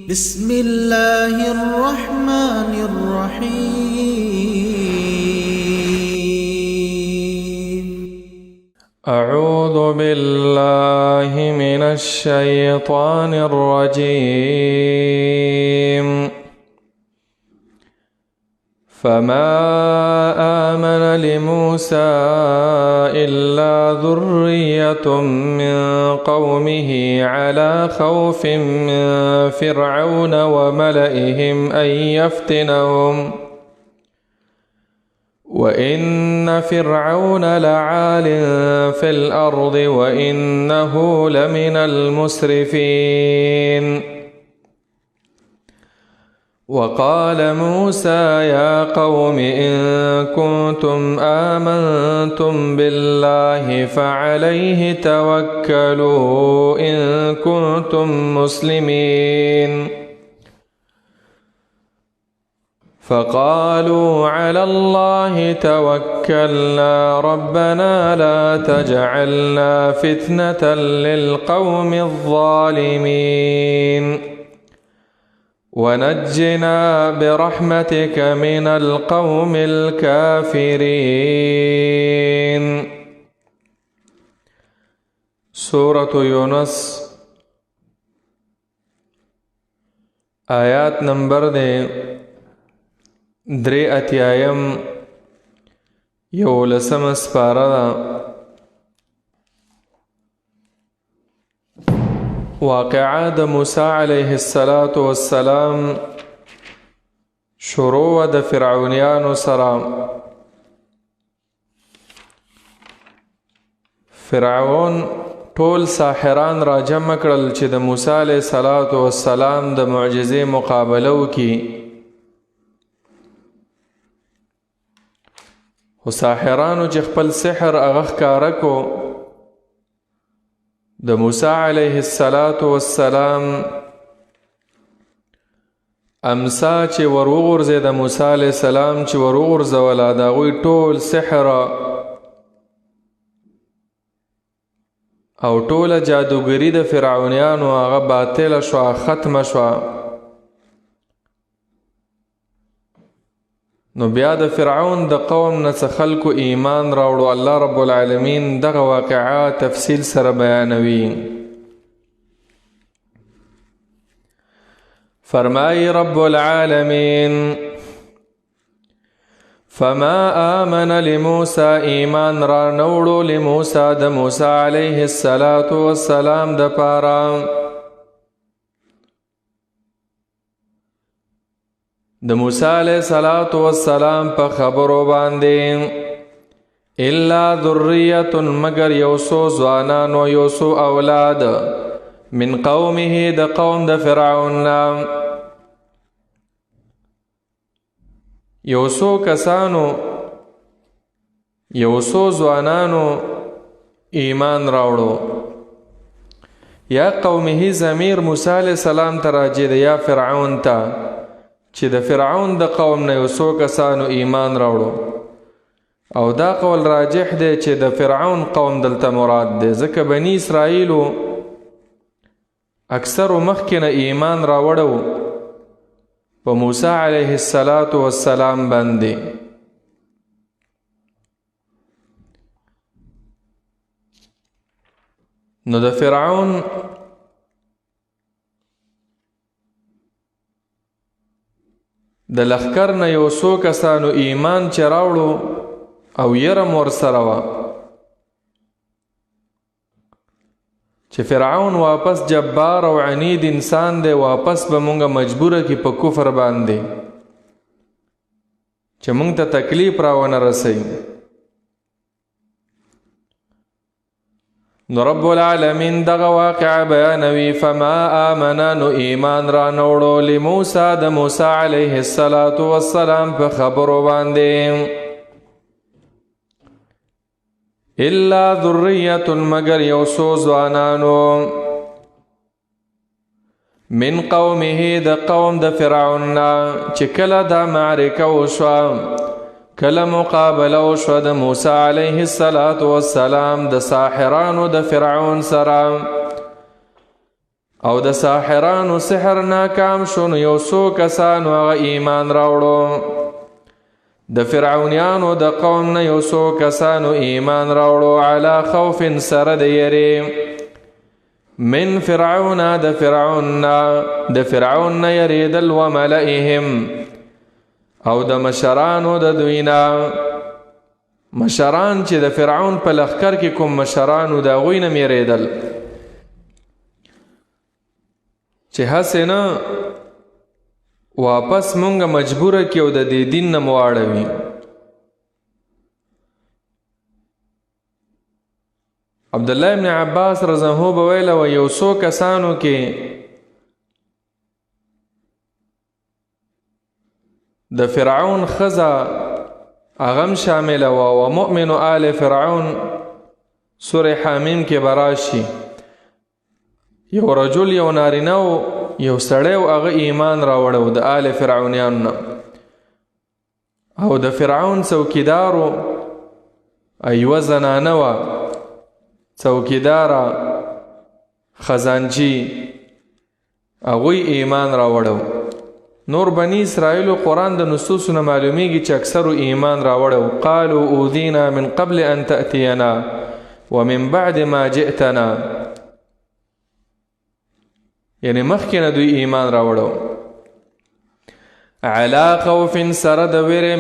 بسم الله الرحمن الرحيم. أعوذ بالله من الشيطان الرجيم. فما آمن لموسى إلا ذرية من قومه على خوف من فرعون وملئهم أن يفتنهم وإن فرعون لعال في الأرض وإنه لمن المسرفين. وقال موسى يا قوم إن كنتم آمنتم بالله فعليه توكلوا إن كنتم مسلمين. فقالوا على الله توكلنا ربنا لا تجعلنا فتنة للقوم الظالمين ونجنا برحمتك من القوم الكافرين. سورة يونس آيات نمبر 3 11 سپاره. واقعه د موسی علیه السلام شروع د فرعونیانو سره. فرعون ټول ساحران را جمع کړل چې د موسی علیه السلام د معجزې مقابله وکړي. خو ساحرانو چې خپل سحر هغه ښکاره کو، د موسی علیه السلام امسا چې وروغورځي د موسی علیه السلام چې وروغورځوله د هغوی ټول سحر او ټوله جادوګري د فرعونیانو هغه باطله شوه، ختمه شوه. نو بیا د فرعون د قوم نه څه خلکو ایمان راوړو. الله رب العالمین دغه واقعه تفصیل سره بیانوي. فرمای رب العالمین فما آمن لموسی ایمان را نوړو لموسی د موسی علیه السلام د پاره د موسی علیه السلام په خبرو باندې الا ذریة مگر یوسو ځوانانو یوسو اولاد من قومه د قوم د فرعون یوسو کسانو یوسو ځوانانو ایمان راوړو. یا قومه ضمیر موسی علیه السلام ته راجع دی، یا فرعون ته، چې د فرعون د قوم نه یو څو کسانو ایمان راوړو. او دا قول راجح دی چې د فرعون قوم دلته مراد دی، ځکه بنی اسرائیلو اکثرو مخکې نه ایمان راوړو په موسی علیه السلام باندې. نو د فرعون د لښکر نه یو څو کسانو ایمان چې راوړو او یره مور سره وه چې فرعون واپس جبار او عنید انسان دی، واپس به مونږه مجبوره کی په کفر باندې چې مونږ ته تکلیف راونه رسوي. نو رب العالمین دغه واقعه بیانوي. فما آمن نو ایمان را نوړو لموسی د موسی علیه السلام په خبرو باندې الا ذریة مگر یوسو ځوانانو من قومه د قوم د فرعون چې کله دا معرکه وشوه کله مقابله وشوه د موسی علیه السلام د ساحرانو د فرعون سره او د ساحرانو سحر ناکام شو نو یو څو کسانو هغه ایمان راوړو. د فرعونیانو د قوم نه یو څو کسانو ایمان راوړو علی خوف سره د یری من فرعون د فرعون نه یریدل و ملئهم او د مشرانو د دوینا. مشران چې د فرعون په لښکر کې کوم مشرانو د هغوی نه یریدل چې هسې نه واپس مونږه مجبوره کړي او د دې دین نه مو واړوي. عبدالله ابن عباس رضی الله عنه ویل و یو څو کسانو کې د فرعون ښځه اغم شامله و مؤمن آل فرعون سوره حامیم کې براشي یو رجل یو نارینه یو سړی او هغه ایمان راوړو د آل فرعونیانو نه او د فرعون څوکیدارو یوه زنانه وه څوکیداره خزانچي هغوی ایمان راوړو. نور بنی اسرائیلو قرآن د نصوصو نه معلومیږي چې اکثرو ایمان راوړو. قالوا اوذینا من قبل ان تأتینا ومن بعد ما جئتنا یعنی مخکې نه دوی ایمان راوړو. علا خوف سره د ویرې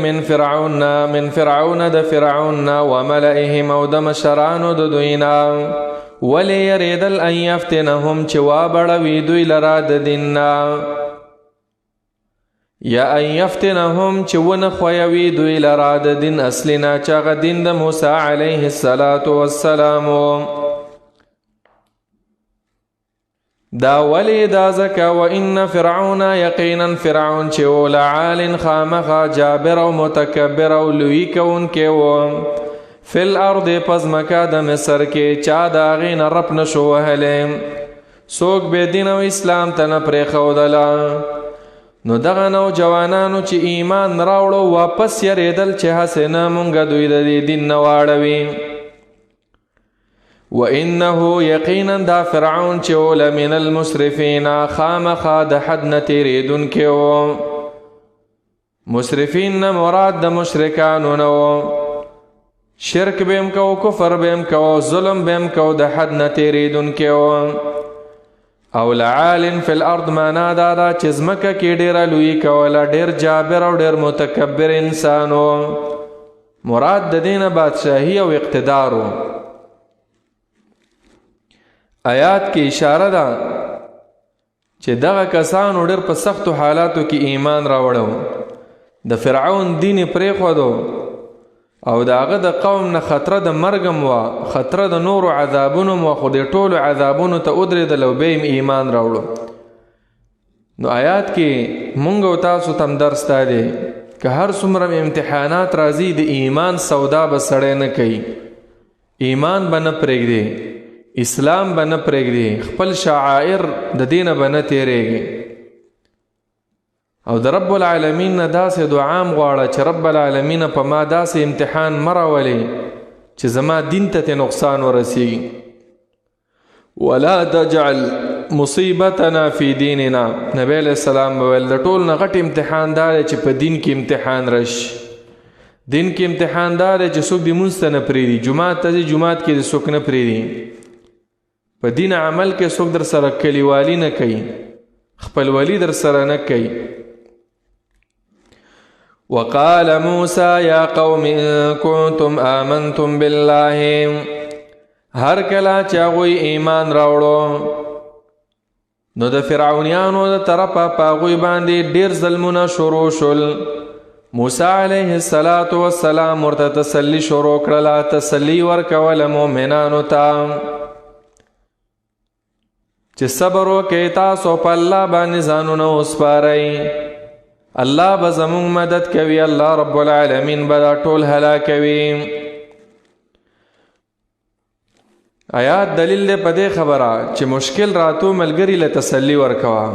من فرعون د فرعون وملئهم او د مشرانو د دوینا ولې یریدل ان یفتنهم چې وابړوي دوی لرا د دیننا یا ان یفتنهم چې ونه خویوي دوی لرا د دین اصلنا چې هغه دین د موسی علیه السلام دا ولی دا زکا و ان فرعون یقینا فرعون چې و لعال خامخا جابر او متکبر او لوی کون کې و فی الارض پزمکا د مصر کې چا دا غین رب نشو وهلم سوک بے دین او اسلام ته پرې خودلا. نو دغه نوجوانانو چې ایمان راوړو واپس یریدل چې حسنه مونږ دوی د دین نه واړوي. وَإِنَّهُ يَقِينًا دا فرعون چې لمن المسرفین خامخا د حد نه تیریدونکي و. مسرفین نه مراد د مشرکانو نه و. شرک به هم کو کفر به هم کو ظلم به هم کو د حد نه تیریدونکي و. او لعال فی الارض معنا دا چې ځمکه کې ډیره لوی کوله ډیر جابر او ډیر متکبر انسان و. مراد د دینه بادشاهي او اقتدار و. آیات کې اشاره ده چې دغه کسانو ډېر په سختو حالاتو کې ایمان راوړو. د فرعون دین پرېښودو او د هغه د قوم نه خطره د مرګم وه خطره د نورو عذابونو وه خو د ټولو عذابونو ته ودرېدل او بیا ایمان راوړو. نو آیات کې مونږ او تاسو ته هم درس دا دی که هر څومره امتحانات راځي د ایمان سودا به سړی نه کوي. ایمان به نه پرېږدي اسلام به نه پرېږدي خپل شعائر د دینه به نه تیریږي. او د رب العالمین نه داسې دعام غواړه چې رب العالمین په ما داسې امتحان مه راولي چې زما دین ته نقصان ورسیږي. ولا تجعل مصیبتنا فی دیننا نبی علیہ السلام ویل د ټول نه غټ امتحان دا دی چې په دین کې امتحان راشي. دین کې امتحان دا دی چې څوک د مونځ ته نه پرېږدي جومات ته ځي جومات کې د څوک نه پرېږدي. په دین عمل کې څوک در سره کلیوالي نه کوي خپلوالي در سره نه کوي. وقال موسی یا قوم ان کنتم آمنتم بالله هر کله چې هغوی ایمان راوړو نو د فرعونیانو د طرفه په هغوی باندې ډېر ظلمونه شروع شول. موسی علیه السلام ورته تسلی شروع کړله تسلی ورکوله مؤمنانو ته چې صبر وکئ تاسو په الله باندې ځانونه وسپارئ الله به زموږ مدد کوي الله رب العالمین به دا ټول هلاکوي. آیات دلیل دی په دې خبره چې مشکل راتو ملګري له تسلی ورکوه.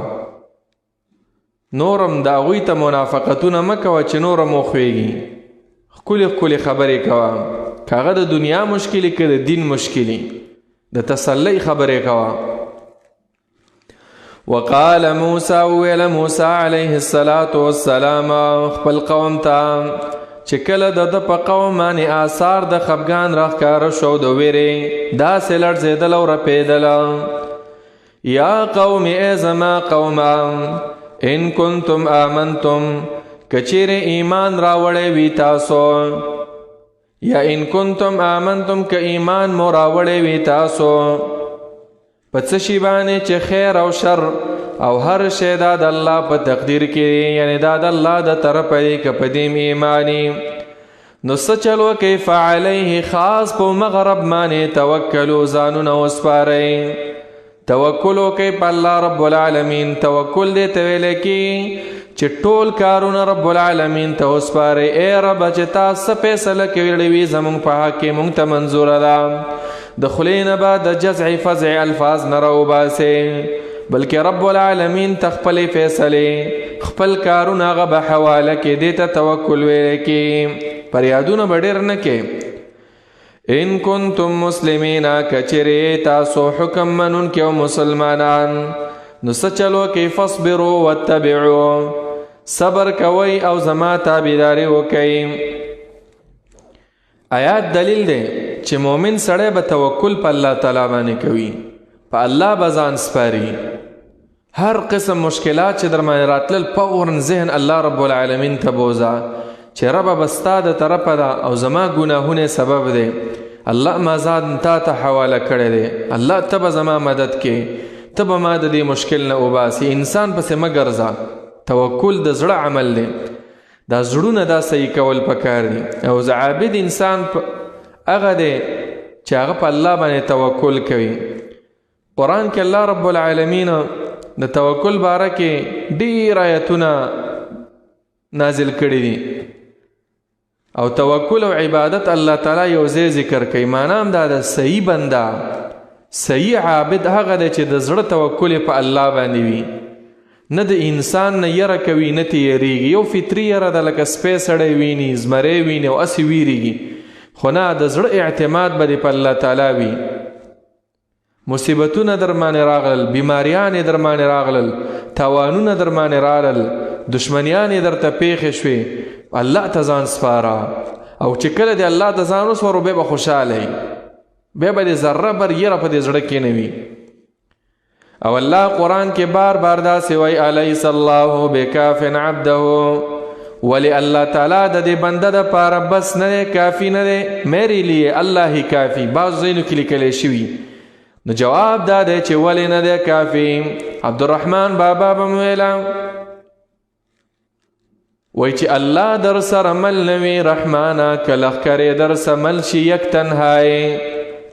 نورم د هغوی ته منافقتونه مه کوه چې نورم وخویږي. ښکلې خبرې کوه که هغه د دنیا مشکلې که د دین مشکلې د تسلی خبرې کوه. وقال موسی ویل موسی علیه السلام خپل قوم ته چې کله د په قوم باندې آثار د خفګان راښکاره شو د ویرې داسې لړزېدل او رپېدل. یا قوم ای زما قومه ان کنتم آمنتم که چیرې ایمان راوړی وي تاسو، یا ان کنتم آمنتم که ایمان مو راوړی وي تاسو په څه شي باندې چې خیر او شر او هر شی دا د الله په تقدیر کې، یعنی دا د الله د طرفه دی که په دې ایمانی، نو څه چل وکئ فعلیه خاص په مغرب باندې توکلو ځانونه وسپارئ. توکل وکئ په الله رب العالمین. توکل دې ته ویلی کېږي چې ټول کارونه رب العالمین ته وسپارئ. ای رب چې تا څه فیصله کړې وي زموږ په حق کې موږ ته منظوره ده. د خولې نه به د جزع فزع الفاظ نه راوباسئ، بلکې رب العالمین ته خپلې فیصلې خپل کارونه هغه به حواله کې دې ته توکل ویلی کېږي. فریادونه به ډېر نه کې. ان کنتم مسلمین که چیرې تاسو حکم منونکي او مسلمانان، نو څه چل وکئ فاصبروا واتبعوا، صبر کوئ او زما تابعداري وکئ. آیات دلیل دی چې مؤمن سړی به توکل په الله تعالی باندې کوي، په الله به ځان سپاري. هر قسم مشکلات چې در باندې راتلل فورا ذهن الله رب العالمین ته بوځه چې ربه به ستا د طرفه ده او زما ګناهونه سبب دی، الله ما ځان تا ته حواله کړی دی، الله ته به زما مدد کې، ته به ما د دې مشکل نه وباسي. انسان پسې مه ګرځه. توکل د زړه عمل دی، دا زړونه دا صحیح کول پکار دي. او عابد انسان هغه دی چې هغه په الله باندې توکل کوي. قرآن کې الله رب العالمین د توکل باره کې ډېر آیتونه نازل کړي دي، او توکل او عبادت الله تعالی یو ځای ذکر کوي. معنا هم دا د صحیح بنده، صحیح عابد هغه دی چې د زړه توکل په الله باندې وي، نه د انسان نه یره کوي نه تیریږي. یو فطري یره ده لکه سپی سړی ویني زمری ویني او اسې ویریږي، خو نه د زړه اعتماد به په الله تعالی وي. مصیبتونه در باندې راغلل، بیماریانې در باندې راغلل، تاوانونه در باندې راغلل، دشمنیانې درته پیښې شوې، الله ته ځان سپاره. او چې کله د الله ته ځان وسپارو بیا به خوشحاله وي، بیا به د ذره بر یره په دې زړه کې نه وي. او الله قرآن کې بار بار داسې وایي الیس الله بکاف عبده، ولی الله تعالی د دې بنده دپاره بس نه دی، کافي نه دی. میرے لیے الله ہی کافی، بعض ځایونو کې لیکلی شوي. نو جواب دا دی چې ولی نه دی کافي. عبدالرحمن بابا به مو ویله وای چې الله در سره مل نوي رحمانه، که لښکرې در سره مل شي یک تنهایی،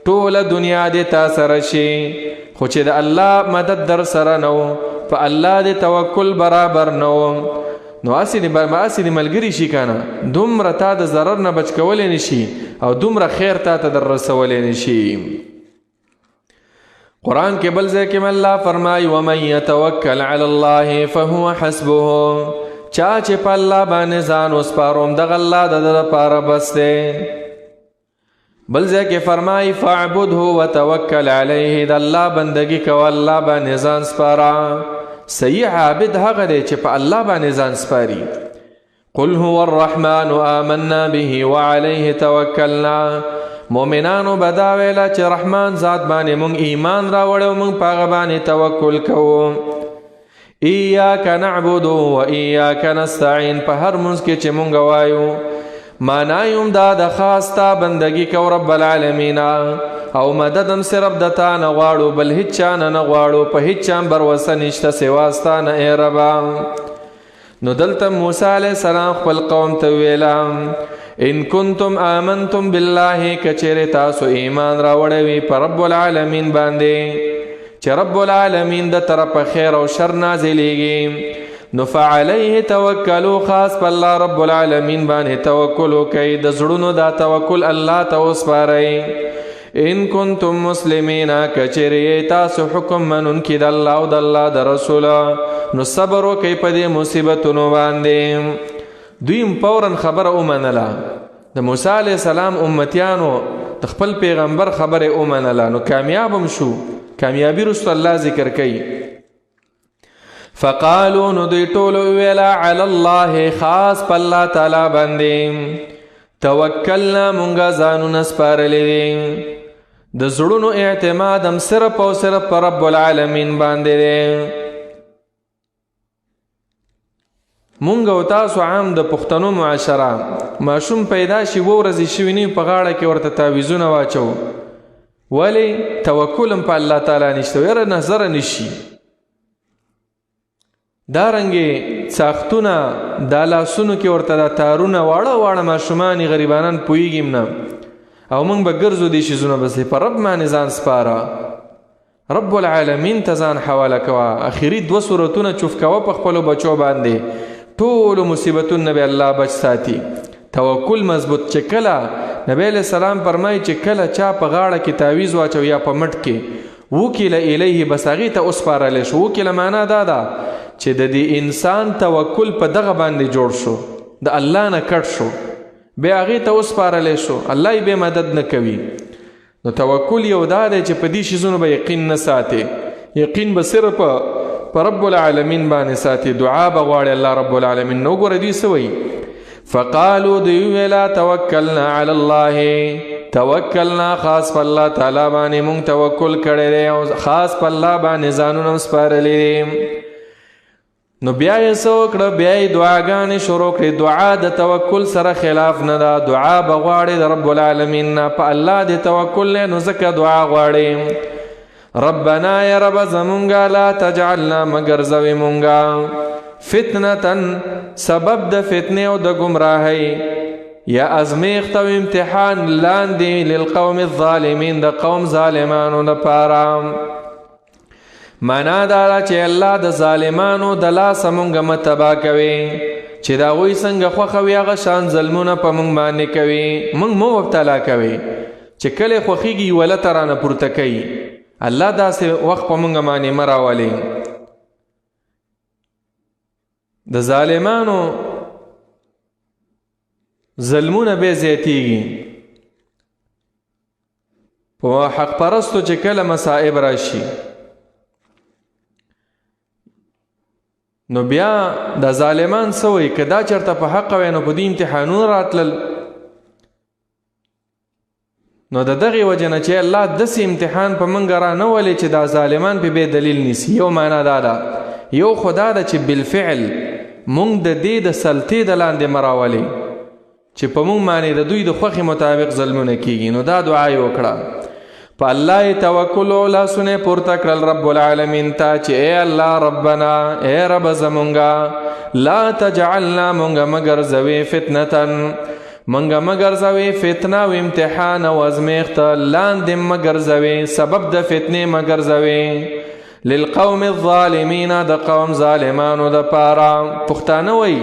ټوله دنیا دې تا سره شي، خو چې د الله مدد در سره نه و، په الله دې توکل برابر نه و، نو هسې دې ملګري شي که نه، دومره تا د ضرر نه بچ کولی نه شي او دومره خیر تا ته در رسولی نه شي. قرآن کې بل ځای کې الله فرمایي ومن یتوکل علی الله فهو حسبه، چا چې په الله باندې ځان وسپاروم دغه الله د ده دپاره بس دی. بل ځای کې فرمایي فاعبده وتوکل علیه، د الله بندګي کوه، الله باندې ځان سپاره. صحیح عابد هغه دی چې په الله باندې ځان سپاري. قل هو الرحمن آمنا به وعلیه توکلنا، مؤمنانو به دا ویله چې رحمان ذات باندې مونږ ایمان راوړی او مونږ په هغه باندې توکل کوو. ایاک نعبد و ایاک نستعین، په هر منځ کې چې مونږ وایو معنایم دا د خاص تا بندگی کو رب العالمین، او مددم صرف د تا نه غواړو، بل هیڅ چا نه غواړو، په هیڅ چا بروسه نشته سوا ستا نه ای ربا. نو دلته موسی علیه السلام خپل قوم ته ویله ان کنتم آمنتم بالله، که چیرې تاسو ایمان راوړی وي په رب العالمین باندې چې رب العالمین د طرفه خیر او شر نازلیږي، نو فعلیه توکلوا، خاص په الله رب العالمین باندې توکل وکئ، د زړونو دا توکل الله ته وسپارئ. ان کنتم مسلمین، که چیرې تاسو حکم منونکي د الله او د الله د رسول، نو صبر وکئ په دې مصیبتونو باندې. دویم فورا خبره ومنله، د موسی علیه السلام امتیانو د خپل پیغمبر خبره ومنله، نو کامیاب هم شو. کامیابی رسول الله ذکر کوي فقالو نو دوی ټولو ویلا علی الله خاص په الله تعالی باندې توکلنا مونږه ځانونه سپارلی دي د زړونو اعتماد هم صرف او صرف پر رب العالمین باندې دی. مونږ او تاسو عام د پښتنو معاشره ماشوم پیدا شي 2 ورځې شوي نه په غاړه کې ورته تعویذونه واچو ولی توکل هم په الله تعالی نشته یاره نظر نشي. دارنګې ساختونه دا لاسونو کې ورته دا تارونه واړه واړه ماشومان غریبانان پوهېږي نه او موږ به ګرځو دې شیزونه بس په رب باندې ځان سپاره رب العالمین ته ځان حواله کوه. اخري 2 سورتونه چوف کوه په خپلو بچو باندې ټولو مصیبتونه به الله بچ ساتي. توکل مضبوط چې کله نبی علیہ السلام فرمایي چې کله چا په غاړه کې تعویذ واچو یا په مټ کې وکیل الیه بس هغې ته وسپارلی شو. وکیل معنا دا ده چې د دې انسان توکل په دغه باندې جوړ شو د الله نه کټ شو بیا هغې ته وسپارلی شو الله یې بیا مدد نه کوي. نو توکل یو دا دی چې په دې شیزونو به یقین نه ساتي یقین به صرف په رب العالمین باندې ساتي. دعا به غواړي الله رب العالمین. نو ګوره دوی څه وایي فقالو دوی ویلا توکلنا علی الله توکلنا خاص په الله تعالی باندې مونږ توکل کړی دی او خاص په الله باندې ځانونه سپارلی دي. نو بیا یې څه وکړه بیا یې دعاګانې شروع کړې. دعا د توکل سره خلاف نه ده. دعا به غواړي د رب العالمین نه په الله د توکل نه نو ځکه دعا غواړي. ربنا یا رب زمونږه لا تجعلنا مګرځوې مونږه فتنتن سبب د فتنې او د گمراهۍ یا ازمیخت او امتحان لاندې للقوم الظالمین د قوم ظالمانو لپاره. معنا دا چې الله د ظالمانو د لاسه مونږ متبا کوي چې د هغوی څنګه خوښه وي هغه شان ظلمونه په مونږ باندې کوي مونږ مو مبتلا کوي چې کله خوښېږي ولته رانه پورته کوي. الله داسې وخت په مونږ باندې مه راولي. د ظالمانو ظلمونه بیا زیاتیږي. په حق پرستو چې کله مصائب راشي نو بیا د ظالمان څه وایي که دا چېرته په حق وی نو په دې امتحانونه راتلل نو د دغې وجه نه چې الله داسې امتحان په موږ را نه ولي چې دا ظالمان پې بې دلیل نیسي. یو معنا دا ده یو خو دا ده چې بالفعل مونږ د دې د سلطې د لاندې مه راولي چې په مونږ باندې د دوی د خوښې مطابق ظلمونه کیږي. نو دا دعا یې وکړه په الله یې توکل او لاسونه پورته کړل رب العالمین ته چې ای الله ربنا ای رب زمونږه لا تجعلنا مونږه مه ګرځوې فتنتن مونږه مه ګرځوې فتنه او امتحان او ازمیښت لاندې مه ګرځوې سبب د فتنې مه ګرځوې للقوم الظالمین د قوم ظالمانو دپاره. پښتانه وایي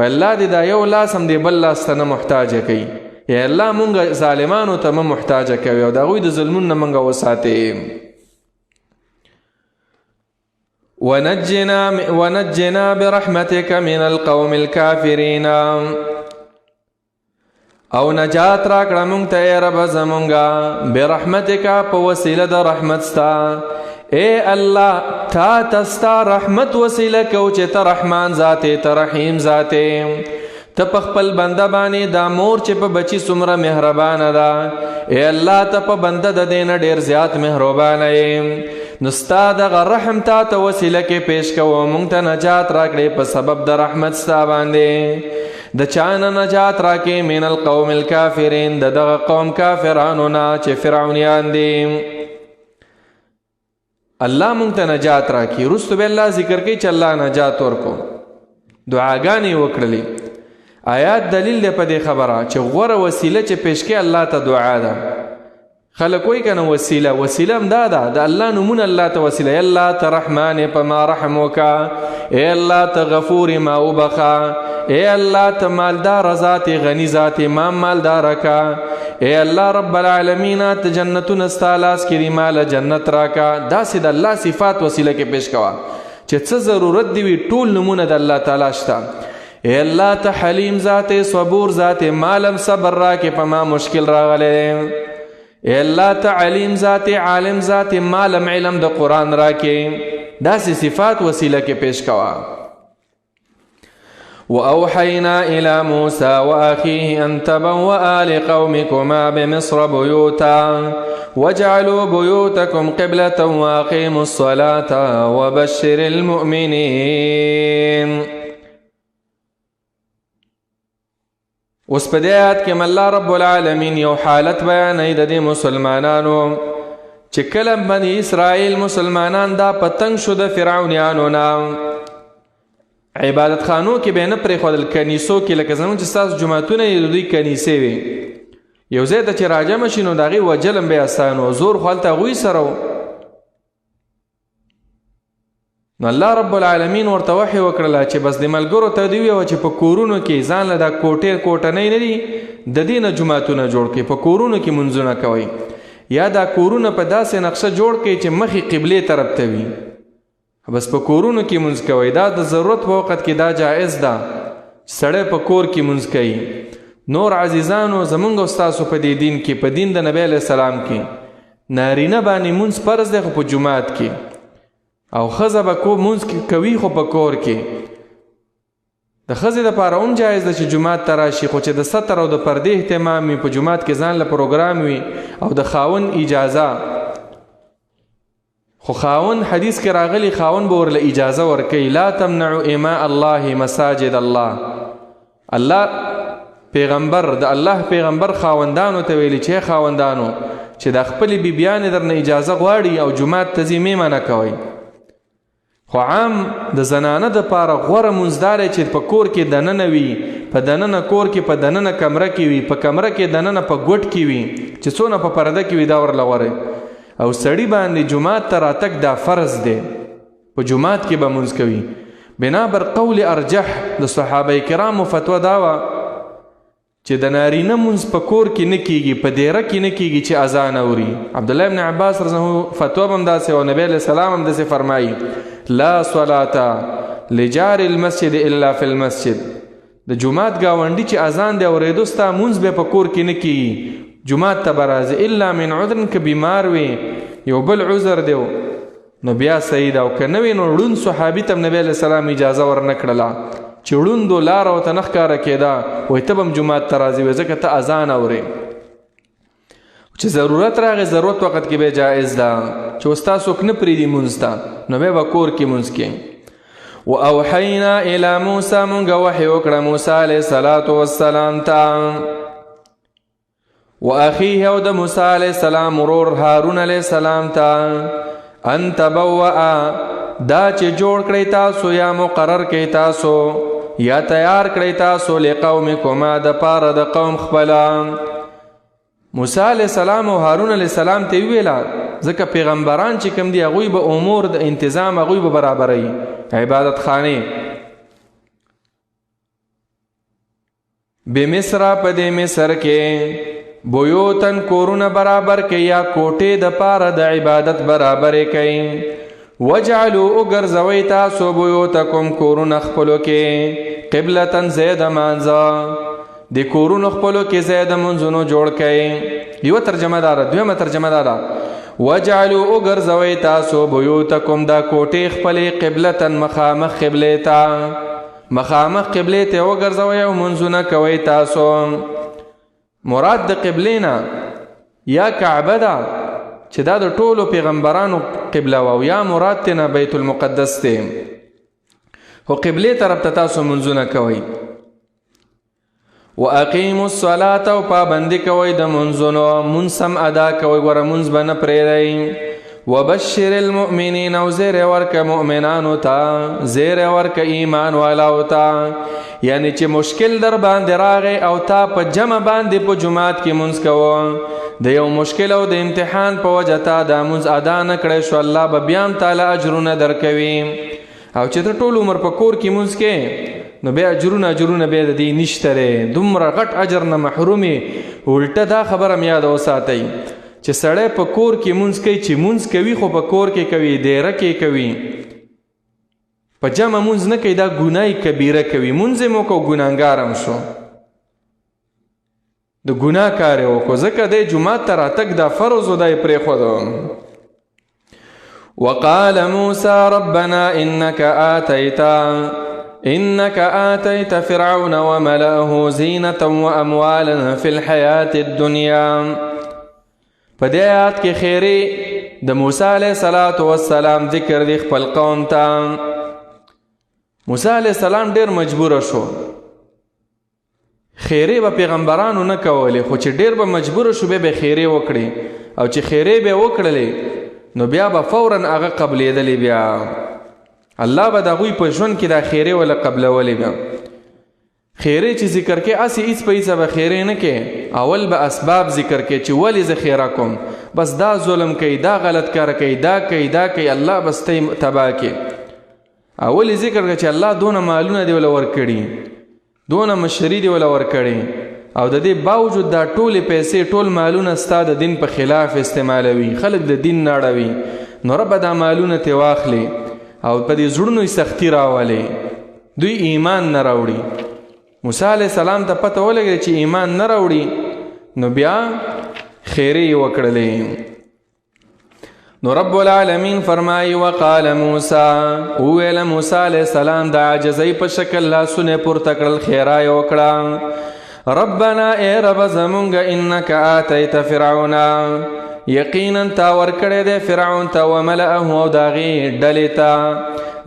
الله دې دا یو لاس هم دې بل لاس ته نه محتاجه کوي. یا الله مونږ ظالمانو ته مه محتاجه کوي او د هغوی د ظلمونو نه مونږ وساتې. ونجنا برحمتك من القوم الكافرین او نجات را کړه مونږ ته ای رب زمونږه برحمتک په وسیله د رحمت ستا. اے الله تا تستا رحمت وسیله کو چې ته رحمان ذاته ته رحیم ذاته ته په خپل بنده باندې دا مور چې په بچی څومره مهربانه ده. اے الله ته په بنده د دې نه ډېر زیات مهربانه یې نو ستا دغه رحم تا ته وسیله کې پیش کوو مونږ ته نجات راکړې په سبب د رحمت ستا باندې. د چا نه نجات راکې من القوم الکافرین د دغه قوم کافرانو نه چې فرعونیان دي. الله مونږ ته نجات راکړي. وروسته به الله ذکر کوي چې الله نجات ورکو. دعاګانې وکړلې. آیات دلیل دی په دې خبره چې غوره وسیله چې پیش کوي الله ته دعا ده. خلک وایي که نه وسیله هم دا ده د الله نومونه الله ته وسیله. ای الله ته رحمان په ما رحم وکړه. ای الله ته غفور ما وبخه. ای الله ته مالدار ذات غنی ذات ما مالدار کا. اے الله رب العالمین ته جنتونه ستا لاس کې دي مال جنت راکا. داسې د الله صفات وسیله کې پیش کوه چې څه ضرورت دی وي ټول نمونه د الله تعالی شته. اے الله ته حلیم ذات صبور ذات مالم صبر راکې په ما مشکل راغلی. اے الله ته علیم ذات عالم ذات مالم علم د قرآن راکې. داسې صفات وسیله کې پیش کوا. وأوحينا إلى موسى وأخيه أن تبوأ لقومكما بمصر بيوتا واجعلوا بيوتكم قبلة وأقيموا الصلاة وبشر المؤمنين. اوس په دې آیات کې الله رب العالمین یو حالت بیانوي د دې مسلمانانو چې کله بني اسرائیل مسلمانان دا پتنګ شو د فرعونیانو نه، عبادت خانو کې به نه پرېښودل، کنیسو کې لکه زموږ چې ستاسو جوماتونه یې د دوی کنیسې وي، یو ځای ته چې راجمع شي نو د هغې وجل هم به یې اسان و، زور خو هلته هغوی سره و. نو الله رب العالمین ورته وحی وکړله چې بس د ملګرو ته دې وویه چې په کورونو کې ځان له دا کوټنۍ نه دي د دې نه جوماتونه جوړ کړئ، په کورونو کې منځونه کوئ، یا دا کورونه په داسې نقشه جوړ کړئ چې مخې قبلې طرف ته وي، بس په کورونو کې منځ کوئ. دا د ضرورت په وخت کې دا جایز ده سړی په کور کې منځ کوي. نور عزیزانو زمونږ او ستاسو په دې دین کې، په دین د نبی علیه السلام کې نارینه باندې منځ فرض دی خو په جومات کې، او ښځه به منځ کوي خو په کور کې. د ښځې دپاره هم جایز ده چې جومات ته راشي، خو چې د ستر او د پردې اهتمام وي، په جومات کې ځان له پروګرام وي او د خاوند اجازه. خو خاوند حدیث کې راغلی خاوند به ورله اجازه ورکوي، لا تمنعوا اماء الله مساجد الله. الله پیغمبر د الله پیغمبر خاوندانو ته ویلي چې خاوندانو چې د خپلې بیبیانې درنه اجازه غواړي او جومات ته ځي مې منع کوئ. خو عام د زنانه دپاره غوره منځ دا دی چې په کور کې دننه وي، په دننه کور کې په دننه کمره کې وي، په کمره کې دننه په ګوټ کې وي چې څونه په پرده کې وي، دا ورله غوره. او سړی باندې جومات ته راتګ دا فرض دی، په جومات کې به منځ کوي. بنا بر قول ارجح د صحابه کرامو فتوا دا وه چې د نارینه منځ په کور کې نه کیږي، په دیره کې نه کیږي چې اذان اوري. عبدالله ابن عباس رضی الله عنه فتوا به هم داسې او نبی علیه السلام هم داسې فرمایي لا صلاة لجار المسجد الا فی المسجد. د جومات ګاونډي چې اذان دی اورېدو ستا منځ به په کور کې نه کیږي، جومات ته به راځي الا من عذر، که بیمار وي یو بل عذر دی نو بیا صحیح ده، او که نه وي نو ړوند صحابي ته نبی علیه السلام اجازه ورنه کړله چې ړوندو لاره ورته نه ښکاره کېده، وایي ته به هم جومات ته راځي ځکه ته اذان اورې. چې ضرورت راغی ضرورت وخت کې به جایز ده چې ستا څوک نه پرېږدي مونځ ته نو بیا به کور کې مونځ کې. واوحینا الی موسی مونږ وحی وکړه موسی علیه السلام ته واخیه او د موسی علیه السلام ورور هارون علیه السلام ته ان تبوأ دا چې جوړ کړئ تاسو یا مقرر کړئ تاسو یا تیار کړئ تاسو لقومکما د پاره د قوم خپله. موسی علیه السلام او هارون علیه السلام ته ویلا ځکه پیغمبران چې کوم دي هغوی به امور د انتظام هغوی به برابروي، عبادت خانې بمصر په دې مصر کې بیوتن کورونه برابر کوي یا کوټې د پاره د عبادت برابرې کوي. وجعلوا وګرځوئ تاسو بیوتکم کورونه خپلو کې قبلتن ځای د مانځه، د کورونو خپلو کې ځای د منځونو جوړ کړئ. یوه ترجمه دا ده. دویمه ترجمه دا ده وجعلوا وګرځوئ تاسو بیوتکم دا کوټې خپلې قبلتن مخامخ قبلې ته، مخامخ قبلې ته وګرځوئ او منځونه کوئ تاسو. مراد د قبلې نه یا کعبه ده چې دا د ټولو پیغمبرانو قبله وه، او یا مراد تېنه بیت المقدس دی، خو قبلې طرف ته تاسو منځونه کوئ. واقیموا الصلاة او پابندي کوئ د منځونو، منځ سم ادا کوئ، ګوره منځ به نه پرېږدئ. وبشر المؤمنین او زیری ورکه مؤمنانو ته، زیری ورکه ایمان والاو ته، یعنی چې مشکل در باندې راغی او تا په جمع باندې په جماعت کې منځ کوه، د یو مشکل او د امتحان په وجه تا دا منځ ادا نه کړی شو، الله به بیا هم تعالی اجرونه درکوي. او چې ته ټول عمر په کور کې منځ کې نو بیا اجرونه بیا د دې نشته دی، دومره غټ اجر نه محرومې. الټه دا خبره م یاده وساتئ چې سړی په کور کې منځ کوي، چې منځ کوي خو په کور کې کوي، دیره کې کوي، په جمع منځ نه کوي، دا ګناه کبیره کوي. منځ یې مو کو ګناهګار هم شو، د ګناه کار یې وکړو، ځکه دی جومات ته راتګ دا فرض و دا یې پرېښودو. وقال موسى ربنا إنك آتيت فرعون وملأه زينة وأموالا في الحياة الدنيا. په دې آیات کې خیری د موسی علیه السلام ذکر دی خپل قوم ته. موسی علیه السلام ډیر مجبور شو، خیری به پیغمبرانو نه کولې، خو چې ډیر به مجبور شو به خیری وکړي، او چې خیری به وکړلې نو بیا به فورا هغه قبلېدلې. بیا الله به د هغوی په ژوند کې دا خیری ولا قبلولې. بیا خیری چې ذکر کې اسی هیڅ په هیڅ به خیری نه کې، اول به اسباب ذکر کې چې ولې زه خیره کوم، بس دا ظلم کوي، دا غلط کار کوي، دا کوي الله بس ته تباه کې. اولی ذکر کې چې الله دونه مالونه دی ولا ورکړي، دونه مشري دی ولا ورکړي، او د دې باوجود دا ټولې پیسې ټول مالونه ستا د دین په خلاف استعمالوي، خلک د دین نه اړوي، نو رب دا مالونه ته واخلي او په دې زړونو یې سختي راولي، دوی ایمان نه راوړي. موسی علیه السلام ته پته ولګېده چې ایمان نه راوړي، نو بیا خیری یې وکړلې. نو رب العالمین فرمایي وقال موسی، وویل موسی علیه السلام د عاجزۍ په شکل لاسونه پورته کړل، خیرا یې وکړه. ربنا ای رب زمونږ انک آتیت فرعون، یقینا تا ورکړی دی فرعون ته، وملأه او د هغې ډلې ته،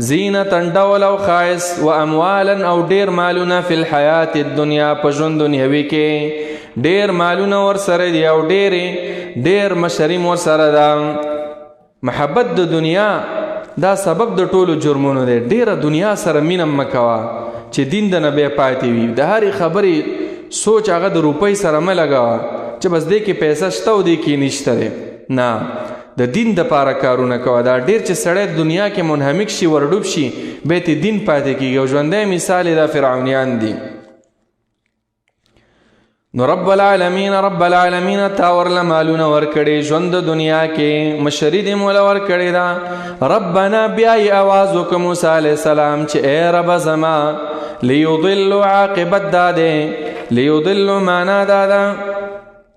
زینتا ډول او ښایست، و اموالا او ډیر مالونه، فی الحیات الدنیا په ژوند دنیوي کې ډیر مالونه ورسره دي او ډیر مشري ورسره ده. محبت د دنیا دا سبب د ټولو جرمونو دی. ډیره دنیا سره مینه مه کوه چې دین د نه بیا پاتې وي. د هرې خبرې سوچ هغه د روپۍ سره مه لګوه چې بس دې کې پیسه شته او دې کې نشته دی. نه، د دین دپاره کارونه کوه. دا ډیر چې سړی دنیا کې منهمک شي، ورډوب شي، بیا ته دین پاتې کېږي. او ژوندی مثال یې دا فرعونیان دي. نو رب العالمین تا ورله مالونه ورکړي، ژوند د دنیا کې مشري دې موله ورکړې ده. ربنا بیا یې اواز وکړه موسی علیه السلام چې ای رب زما، لیضلوا عاقبت دا دی، لیضلوا معنا دا ده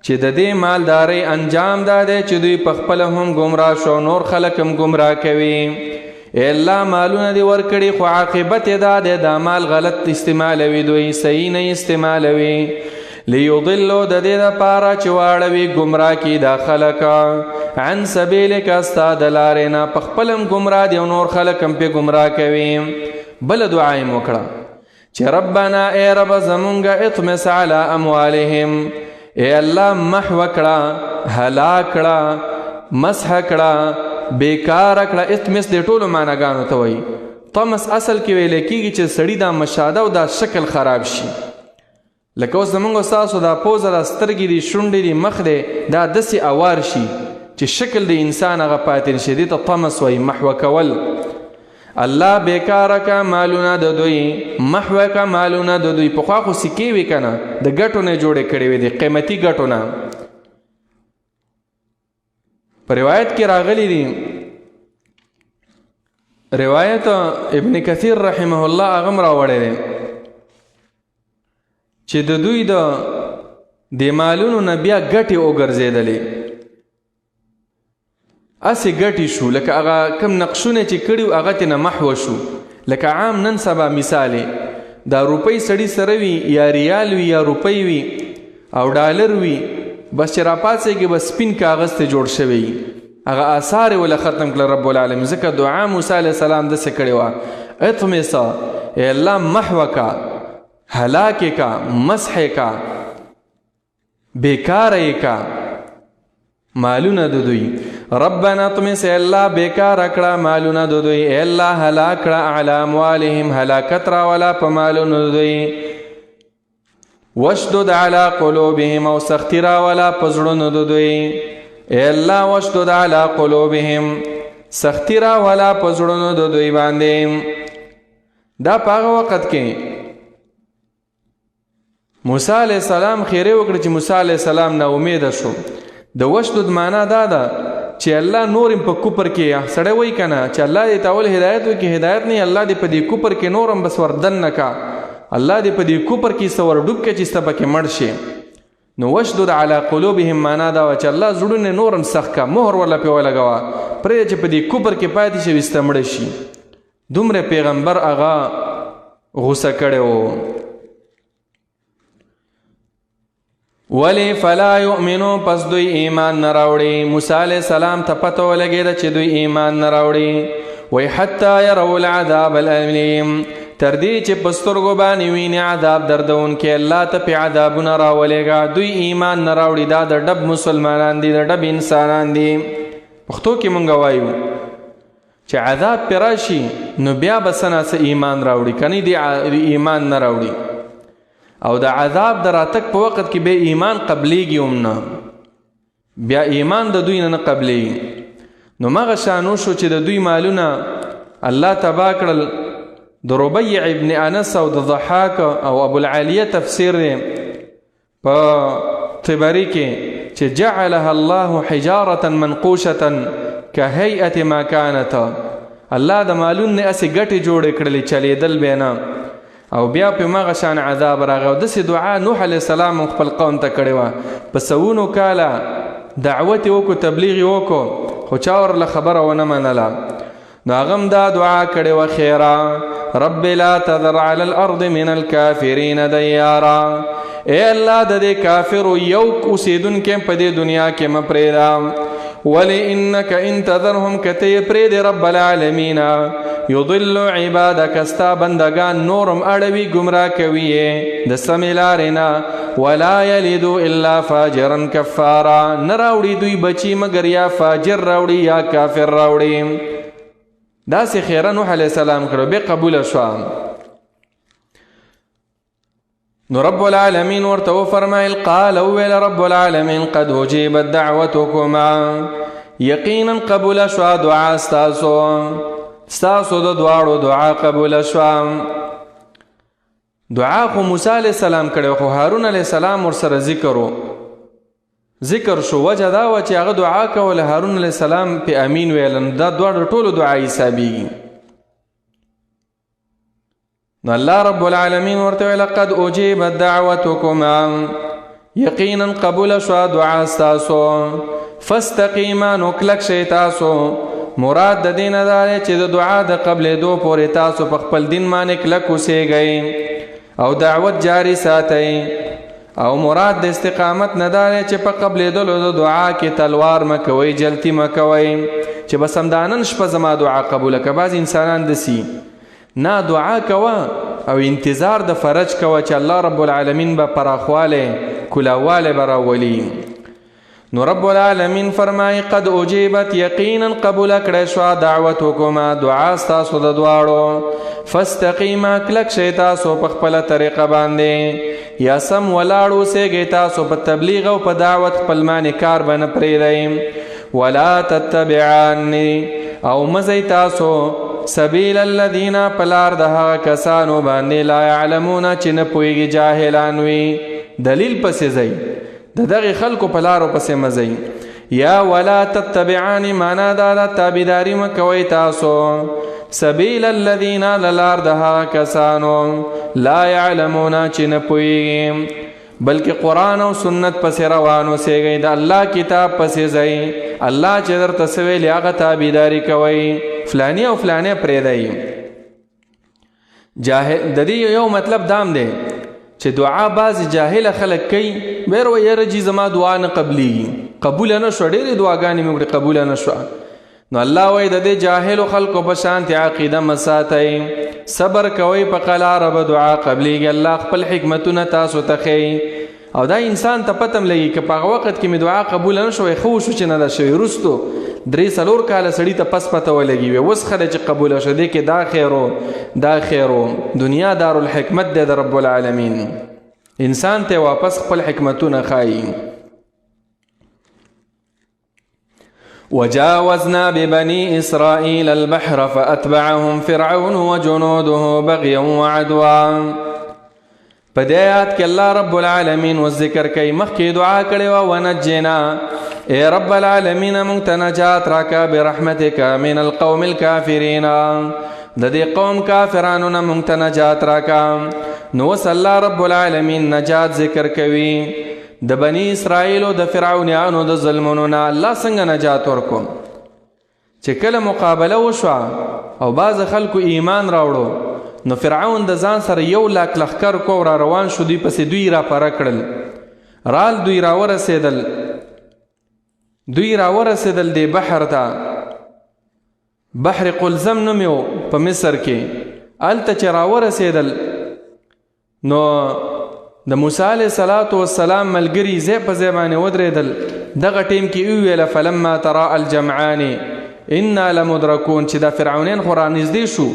چې د دې مالدارۍ انجام دا دی چې دوی په خپله هم ګمراه شو، نور خلک هم ګمراه کوي. ای الله مالونه دې ورکړي، خو عاقبت یې دا دی دا مال غلط استعمالوي، دوی صحیح نه استعمالوي. لیضلوا د دې دپاره چې واړوي ګمراه کي دا خلک عن سبیلک، ستا د لارې نه، په خپل هم ګمراه دي او نور خلک هم پې ګمراه کوي. بله دعا یې وکړه چې ربنا ای رب زمونږ اطمس علی اموالهم، ای الله محو کړه، هلاک کړه، مسح کړه، بیکاره کړه. اطمس د ټولو معناګانو ته وایي. طمس اصل کې ویلی کېږي چې سړي دا مشاده او دا شکل خراب شي. لکه اوس زمونږ ستاسو دا پوزه، دا سترګې دي، شونډې دي، مخ دی، دا داسې اوار شي چې شکل د انسان هغه پاتې نشي. دې ته طمس وایي، محو کول. الله بیکاره که مالونه د دوی، محو که مالونه د دوی. پخوا خو سکې وي که نه، د ګټو نه جوړې کړې وې، د قیمتي ګټو نه. په روایت کې راغلی دي، روایت ابن کثیر رحمه الله هغه هم راوړی دی چې د دوی د مالونو نه بیا ګټې وګرځېدلې، اسې ګټې شو، لکه هغه کم نقشونه چې کړي وو هغه ترې نه محو شو. لکه عام نن سبا مثال دا روپۍ سړي سره وي، یا ریال وي، یا روپۍ وي، او ډالر وي، بس چې راپاڅېږي بس سپین کاغذ ته جوړ شوی، هغه آثار یې وله ختم کړه رب العالمین. ځکه دعا موسی علیه السلام داسې کړې وه، اطمسا، ای الله محو کا، هلاک کا، مسح کا، بیکاره کا مالونه د دوی. ربنا اطمس، ای الله بیکاره کړه مالونه د دوی، ای الله هلاک کړه علی اموالهم، هلاکت راوله په مالونو د دوی. وشدد علی قلوبهم، او سختی راوله په زړونو د دوی. ای الله وشدد علی قلوبهم، سختی راوله په زړونو د دوی باندې. دا په هغه وخت کې موسی علیه السلام خیره وکړه چې موسی علیه السلام نا امیده شو. د وشدد معنا دا ده چې الله نور په کوپر کې، سړی وایي که نه چې الله دې ته اول هدایت وکړي، هدایت نه الله دې په دې کوپر کې نور هم بس وردن نه کا، الله دې په دې کوپر کې څه ورډوب کړي چې سته پکې مړ شي. نو وشدد علی قلوبهم معنا دا وه چې الله زړونه نور هم سخت کا، مهر ورله پې ولګوه، پرې چې په دې کفر کې پاتې شي وسته مړه شي. دومره پیغمبر هغه غوسه کړی و. ولی فلا یؤمنو پس دوی ایمان نه راوړي. موسی علیه السلام ته پته ولګېده چې دوی ایمان نه راوړي. وی حتی یروا العذاب الالیم تر دې چې په سترګو باندې ویني عذاب دردونکی. الله ته پې عذابونه راولېږه. دوی ایمان نه راوړي. دا د ډب مسلمانان دي، د ډب انسانان دي. پښتو کې مونږ وایو چې عذاب پې راشي نو بیا به څه ناڅه ایمان راوړي، کنی دی ایمان نه راوړي. او د عذاب د راتګ په وخت کې به ایمان قبلیږي هم نه، بیا ایمان د دوی نه قبلیږي. نو مغه شانو شو چې د دوی مالونه الله تبا کړل. د ربیع ابن انس او د ضحاک او ابو العالیه تفسیر دی په طبری کې چې جعلها الله حجاره منقوشه كهيئه ما كانت. الله د مالونه اسې ګټې جوړې کړلې چلیدل به نه، او بیا په مغه شان عذاب راغی. او داسې دعا نوح علیه السلام خپل قوم ته کړې وه. په سوونو کاله دعوت یې وکړو، تبلیغ یې وکړو، خو چا ورله خبره ونه منله. نو هغه هم دا دعا کړې وه خیره رب لا تذر على الارض من الكافرین دیارا. اے الله د دې کافرو یو اوسېدونکی په دې دنیا کې مه پرېږده. ولی انک ان تذرهم کته پرې د رب العالمین یضل عبادک استا بندگان نورم اړوي گمراه کوي د سمې لارې نه. ولا یلدو الا فاجرا کفارا نراوړي دوی بچي مگر یا فاجر راوړي یا کافر راوړي. داسې خیره نوح علیه السلام کړو، بیا قبوله شوه. نو رب العالمین ورته وفرمایل قال ویل رب العالمین قد اجیبت دعوتکما یقینا قبول شوا دعا ستاسو د دواړو دعا قبول شوا. دعا خو موسی علیه السلام کړی خو هارون علیه السلام ورسره ذکر شو. وجه دا و چې هغه دعا کوله هارون علیه السلام په امین ویل. دا دواړو ټولو دعا حسابیږي. نو الله رب العالمین ورته ویل قد اجیبت دعوتکما یقینا قبول شوا دعا ستاسو فاستقیما نو کلک شئ تاسو. مراد د دین دا چې د دعا د قبلېدو پورې تاسو په خپل دین باندې کلک اوسېږئ او دعوت جاری ساتئ. او مراد د استقامت نه دا چې په قبلېدلو د دعا کې تلوار مه کوئ، جلتی مه کوئ چې بس همدانن شپه زما دعا قبوله که. بعض انسانان دسي نه، دعا کوه او انتظار د فرج کوه چې الله رب العالمین به پراخواله کلاواله به راولي. نو رب العالمین فرمای قد اجیبت یقینا قبول کړی شوه دعوتکما دعا ستاسو د دواړو. فاستقیما کلک شئ تاسو په خپله طریقه باندې، یا سم ولاړ اوسېږئ تاسو په تبلیغ او په دعوت خپل باندې کار به نه پرېږدئ. ولا تتبعانی او مزئ تاسو سبیل الذین پلار د هغه کسانو باندې لا یعلمون چې نه پوهېږي جاهلان وي. دلیل پسې ځئ، د دغې خلکو په لارو پسې مه ځئ. یا ولا تتبعانی معنا دا ده تابعداري مه کوئ تاسو سبیل الذین للار د هغه کسانو لا یعلمون چې نه پوهېږي، بلکې قرآن او سنت پسې روان اوسېږئ، د الله کتاب پسې ځئ. الله چې درته څه ویلي هغه تابعداري کوئ، فلانی او فلانی پرېږدئ. د دې یو مطلب دام دی چې دعا بعضې جاهله خلک کوي، بیر وایي یاره جي زما دعا نه قبلیږي، قبوله نه شوه، ډېرې دعاګانې مې وکړې قبوله نه شوه. نو الله وایي د دې جاهلو خلکو په شانتې عقیده مه ساتئ، صبر کوئ، په قلاره به دعا قبلیږي. الله خپل حکمتونه تاسو ته ښیي او دا انسان ته پته م لګي که په هغه وخت کې مې دعا قبوله نه شوی، ښه وشو چې نه ده شوې. وروستو 3-4 کاله سړي ته پس پته ولګي وي، اوس ښه ده چې قبوله شو، دې کې دا خیر و دا خیر و. دنیا دارالحکمت دی د رب العالمین، انسان ته واپس خپل حکمتونه ښایي. وجاوزنا ببني إسرائيل البحر فأتبعهم فرعون وجنوده بغيا وعدوا. په دې آیات کې الله رب العالمین و ذکر کوي، مخکې دعا کړې وه ونجنا، اے رب العالمین موږ ته نجات راکه برحمتک من القوم الکافرین، د دې قوم کافرانو نه موږ ته نجات راکه. نو اوس الله رب العالمین نجات ذکر کوي د بني اسرائیلو د فرعونیانو د ظلمونو نه. الله څنګه نجات ورکو؟ چې کله مقابله وشوه او بعض خلکو ایمان راوړو نو فرعون د ځان سره 100,000 لښکر کو را روان شو دوی پسې دوی را پره کړل رال دوی را ورسېدل د بحر ته بحر قلزم نوم یو په مصر کې هلته چې را ورسېدل نو د موسی علیه السلام ملګري ځای په ځای باندې ودرېدل دغه ټیم کې وویله فلما تراءى الجمعان انا لمدرکون چې دا فرعونین خو رانږدې شو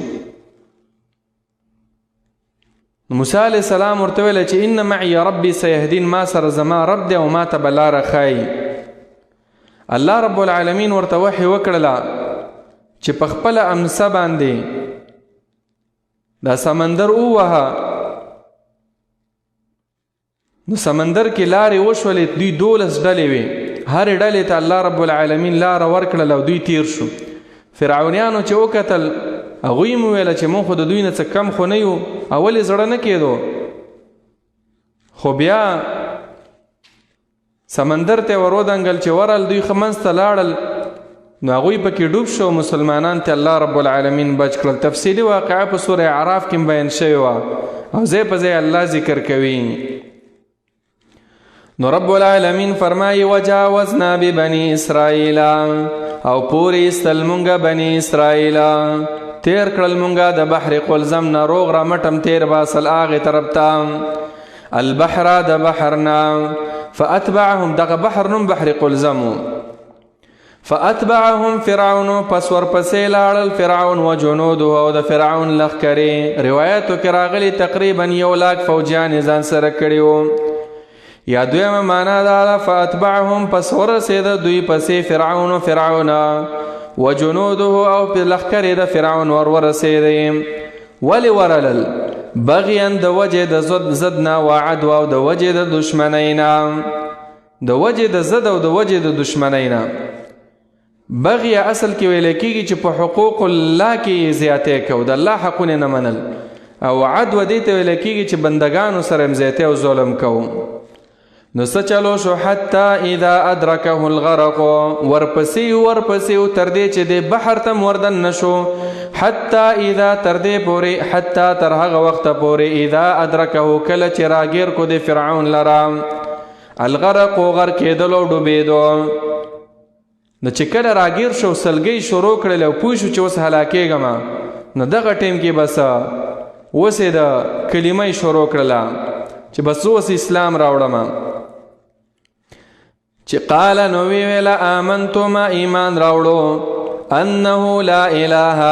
موسی علیه السلام ورته ویل چې ان معي ربي سيهدين ما سره زما رب دی او ما ته به لاره ښایي الله رب العالمین ورته وحی وکړله چې په خپله امسه باندې دا سمندر ووهه نو سمندر کې لارې وشولې دوی 12 ډلې وې هرې ډلې ته الله رب العالمین لاره ورکړله او دوی تیر شو فرعونیانو چې وکتل هغوی مو ویله چې موږ خو د دوی نه څه کم خو نه یو اول یې زړه نه کېدو خو بیا سمندر ته ورودنګل چې ورل دوی ښه منځته لاړل نو هغوی پکې ډوب شو مسلمانان ته الله رب العالمین بچ کړل تفصیلي واقعه په سوره اعراف کې بیان شوې وه او ځای په ځای الله ذکر کوي نو رب العالمین فرمایي وجاوزنا ببني اسرائیل او پوری استل مونږه بني اسرائیل تیر کړل مونږه د بحر قلزم نه روغ را مټم تیر باسل هغې طرف ته البحر د بحرنا فاتبعهم دغه بحر نوم بحر قلزم فاتبعهم فرعون پس ورپسې لاړل فرعون و جنوده او د فرعون لښکرې روایتو کې راغلي تقریبا 100,000 فوجیان ځان سره کړي وو یا دویمه معنا دا ده فاتبعهم پس ورسېده دوی پسې فرعون و جنوده او په لښکرې د فرعون ورسېدې ولې ورلل بغیا د وجې د زدنا وعدوا او د وجې د دشمنۍ نه د وجې د زد او د وجې د دشمنۍ نه بغیا اصل کې ویل کېږي چې په حقوق الله کې زیاتې کو د الله حقونه نه منل او عدو دې ته ویل کېږي چې بندگانو سره زیاتې او ظلم کو نو سچلو شو حتی اذا ادرکه الغرق ورپسې تر دې چې د بحر ته وردن نشو حتی اذا تر دې پورې حتی تر هغه وخت پورې اذا ادرکه کله چې راګیر کو د فرعون لرا الغرق غر کېدلو ډوبېدو نو چې کله راګیر شو سلګۍ شروع کړل او پوه شو چې اوس هلاکېږم نو دغه ټیم کې بس اوس یې د کلمه شروع کړله چې بس اوس اسلام راوړم چې قال نو ویلا آمنتو ما ایمان راوړو انه لا اله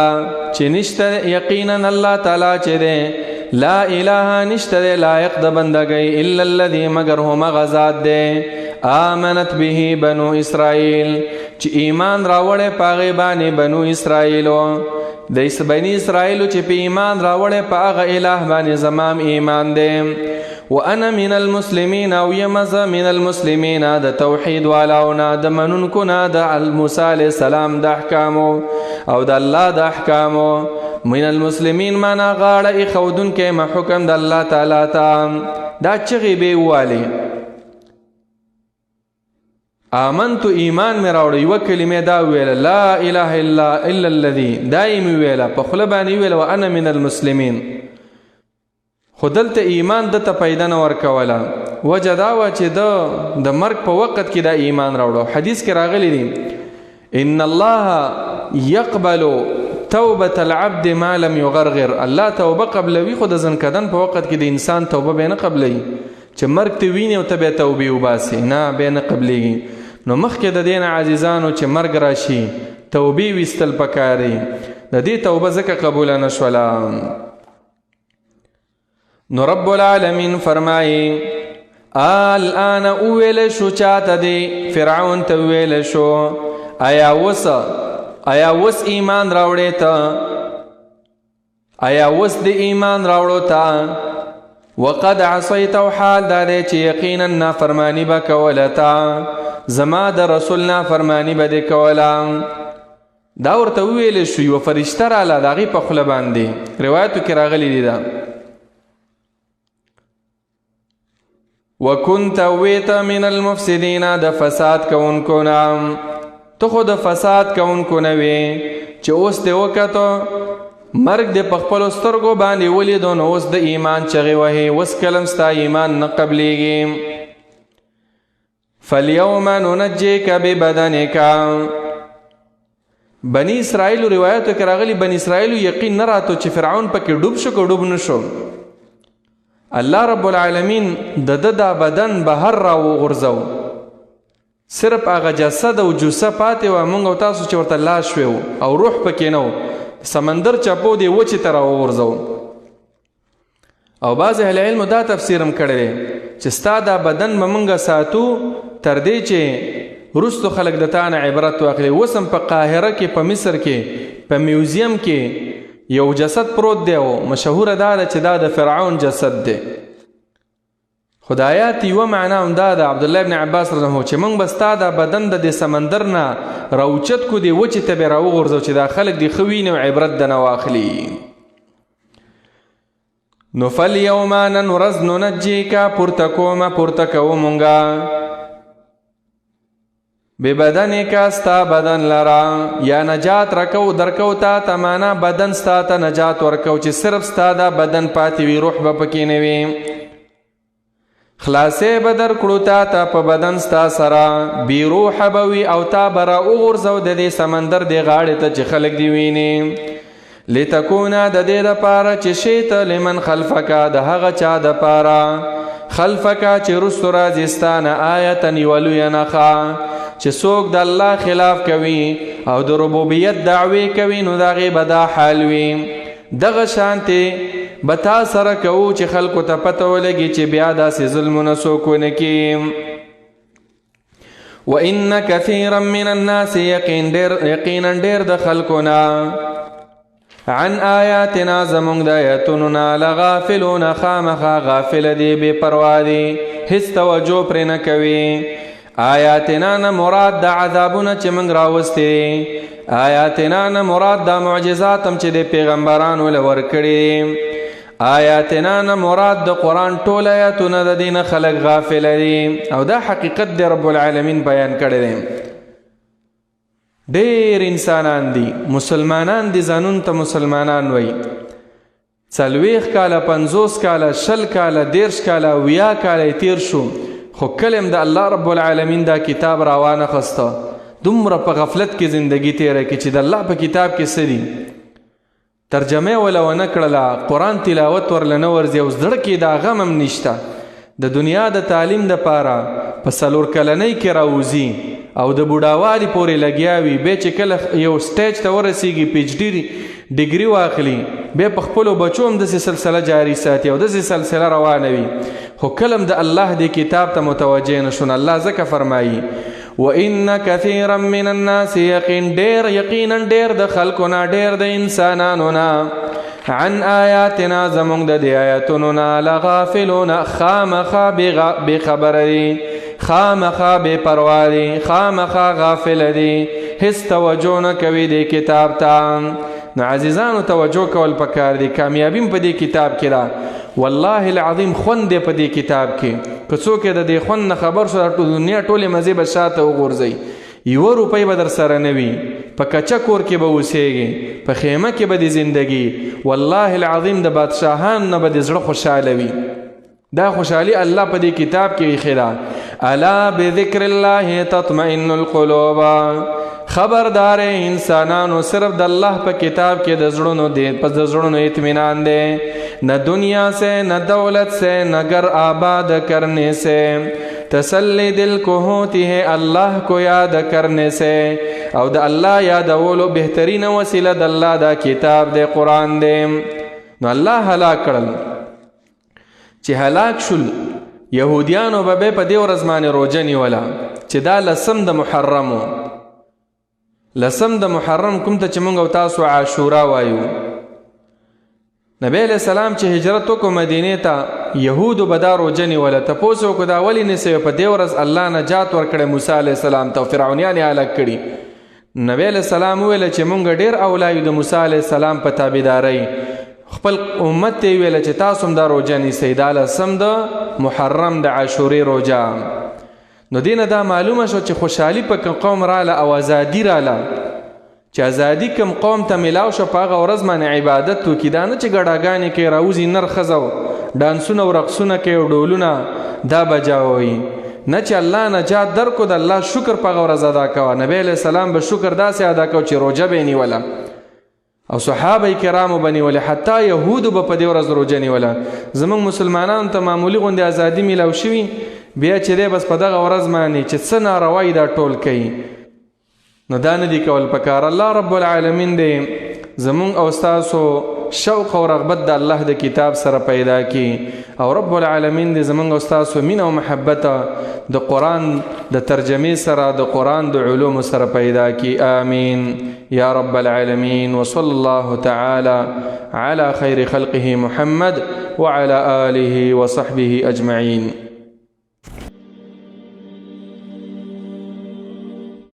چې نشته یقینا الله تعالی چې ده لا اله نشته لایق د بندګۍ الا الذي مگر هم غزاد ده آمنت به بنو اسرائیل چې ایمان راوړې پاغه باندې بنو اسرائیلو د بنی اسرائیلو چې په ایمان راوړې پاغه الہ باندې زمام ایمان ده وانا من المسلمین او یمز من المسلمین د توحید والاونا د منونکو نه د موسی علیه السلام د احکامو او د الله د احکامو من المسلمین معنا غاړه خودون کې ما حکم د الله تعالی ته دا چغې به والی آمنتو ایمان می راوړ یو کلمه دا ویل لا اله الا الذي دایم ویل په خله باندې ویل وانا من المسلمین خودلته ایمان د ته پیدا نه ورکوله وجه دا و چې د مرګ په وخت کې دا ایمان راوړو حدیث کې راغلی دی ان الله يقبل توبه العبد ما لم يغرغر الله توبه قبلوي خو د ځنکدن په وخت کې د انسان توبه به نه قبلوي چې مرګ ته ویني او ته به توبه وباسي نه به نه قبليږي نو مخکې د دین عزیزانو چې مرګ راشي توبه وستل پکاري د دې توبه ځکه قبول نه شوله نو رب العالمین فرمائی الان اویل شو چاہتا دی فرعون تا اویل شو آیا وس ایمان راوڑے تا آیا وس دی ایمان راوڑو تا وقد عصیت و حال دارے چی یقینا نافرمانی با کولتا زما د رسول نافرمانی با دی کولا داور تا اویل شو یو فرشتر آلا داغی پا خلبان دی روایتو کی راغلی دی دا وكنت ويت من المفسدين د فساد كونكو نام ته خو د فساد کوونکو نه وې چې اوس دې وکتو مرګ دې په خپلو سترګو باندې ولیدو نو اوس د ایمان چغې وهې اوس کلم ستا ایمان نه قبلیږي. فالیوم ننجیک ببدنک. بنی اسرائیلو روایتو کې راغلی بنی اسرائیلو یقین نه راتو چې فرعون پکې ډوب شو که ډوب نه شو. الله رب العالمین د ده دا بدن بهر را وغورځو، صرف هغه جسد او جوسه پاتې وه، موږ او تاسو چې ورته لاش وی او روح پکې نه و، سمندر چپو دی وچې ته را وغورځو. او بعض اهل علمو دا تفسیر هم کړی دی چې ستا دا بدن به موږ ساتو تر دې چې وروستو خلک د تا نه عبرت واخلي. اوس هم په قاهره کې په مصر کې په میوزیم کې یو جسد پروت دی او مشهوره دا ده چې دا د فرعون جسد دی. خدایات یوه معنا هم دا ده عبدالله ابن عباس رضی الله چې موږ به ستا دا بدن د دې سمندر نه راوچت کو دی وچې ته به یې راوغورځو چې دا خلک دې ښه ویني او عبرت دنه واخلي. نو فالیوم نن ورځ ننجیکا پورته کومه پورته کوو مونږه ببدنکا ستا بدن لرا یا نجات رکو درکو تا تمانا بدن ستا تا نجات ورکو چې صرف ستا دا بدن پاتې وي روح به پکې نه وي. خلاصې به درکړو تا ته په بدن ستا سره بی روح به وي او تا به را وغورځو د دې سمندر دې غاړې ته چې خلک دې ویني. لتکونه د دې دپاره چې شی ته لمن خلفکه د هغه چا دپاره خلفکه چې رستو راځي ستا نه آیتا یوه لویه نښه چې څوک د الله خلاف کوي او د ربوبیت دعوې کوي نو د هغې به دا حال وي. دغه شانتې به تا سره کوو چې خلکو ته پته ولګي چې بیا داسې ظلمونه څوک ونه کړي. وان کثیرا من الناس یقینا ډېر د خلکو نه عن آیاتنا زمونږ د آیاتونو نه لغافلون خامخا غافل دی بې پروا دی هیڅ توجه پرې نه کوي. آیاتنا نه مراد د عذابونه چې موږ راوستي، آیاتنا نه مراد د معجزات هم چې د پیغمبرانو له ورکړي، آیاتنا نه مراد د قرآن ټول آیاتونه د دې نه خلک غافل دي او دا حقیقت دی رب العالمین بیان کړی دی. ډېر انسانان دي مسلمانان دي ځانون ته مسلمانان وایي 40 کاله 50 کاله 60 کاله 10 کاله 20 کاله تیر شو خو کلم د الله رب العالمین دا کتاب راوانه خسته دومره په غفلت کې زندگی تیره کې چې د الله په کتاب کې څه دي ترجمه ولا ونه کړله قرآن تلاوت ورله نه ورځي او زړه کې دا غم هم نشته. د دنیا د تعلیم دپاره په 4 کلنۍ کې راوځي او د بوډاوالي پورې لګیا وي بیا چې کله یو سټیج ته ورسیږي پی ایچ ډي ډیګري واخلي بیا په خپلو بچو هم داسې سلسله جاري ساتي او داسې سلسله روانه وي خو کله هم د الله دې کتاب ته متوجه نه شون. الله ځکه فرمایي وان کثیرا من الناس یقینا ډېر د خلکو نه ډېر د انسانانو نه عن آیاتنا زمونږ د دې آیاتونو نه لغافلون خامخا بېخبره دي خامخا بې پروا دي خامخا غافل دي هیڅ توجه نه کوي دې کتاب ته. نو عزیزانو توجه کول پکار دي کامیابي په دې کتاب کې ده والله العظیم خوند دی په دې کتاب کې که څوک د دې خوند نه خبر شو د دنیا ټولې مزې به شاته وغورځوي 1 روپۍ به در سره نه وي په کچه کور کې به اوسېږي په خیمه کې به د زندگی والله العظیم د بادشاهان نه به د زړه خوشحاله وي. دا خوشحالي الله په دې کتاب کې ایښې ده. الا بذکر الله تطمئن القلوب خبردار انسانانو صرف د الله په کتاب کې د زړونو دی پس د زړونو اطمینان دی نہ دنیا سے نہ دولت سے نہ گھر آباد کرنے سے تسلی دل کو ہوتی ہے اللہ کو یاد کرنے سے او د الله یادولو بهترین وسیله د الله دا کتاب دی قرآن دی. نو الله هلاک کړل چې هلاک شول یهودیانو به په دې ورځ باندې روژه نیوله چې دا لسم د محرم لسم د محرم کوم ته چې موږ او تاسو عاشورا وایو. نبی علیہ السلام چې هجرت وکړو مدینې ته یهودو به دا روژه نیوله تپوس وکړو دا ولې نیسئ په دې ورځ الله نجات ورکړی موسی علیه السلام ته او فرعونیان یې هلاک کړي. نبی علیہ السلام وویله چې موږ ډېر اولا یو د موسی علیه السلام په تابعدارۍ خپل امت ته یې ویله چې تاسو هم دا روژه نیسئ دا لسم د محرم د عاشورې روژه. نو دینه دا معلومه شو چې خوشحالي په کوم قوم رااله او ازادي رااله چې ازادي کوم قوم ته ملاو شو په هغه ورځ باندې عبادت وکړي دا نه چې ګډاګانې کوي راوځي نر ښځه ډانسونه او رقصونه کوي او ډولونه دا بجاوي نه چې الله نجات درکو د الله شکر په هغه ورځ ادا کوه نبی علیه السلام به شکر داسې ادا کوه چې روژه به یې نیوله او صحابه کرامو به نیولې حتی یهودو به په دې ورځ روژه نیوله زموږ مسلمانانو ته معمولي غوندې ازادي میلاو شوي بیا چې دی بس په دغه ورځ باندې چې څه ناروایي دا ټول کوي نو دا نه دي کول پکار الله رب العالمین دی زمون او ستاسو شوق او رغبت د الله د کتاب سره پیدا کی او رب العالمین دی زمون او ستاسو مینه او محبت د قرآن د ترجمه سره د قرآن د علوم سره پیدا کی آمین یا رب العالمین وصلی الله تعالی علی خیر خلقه محمد وعلى آله وصحبه اجمعین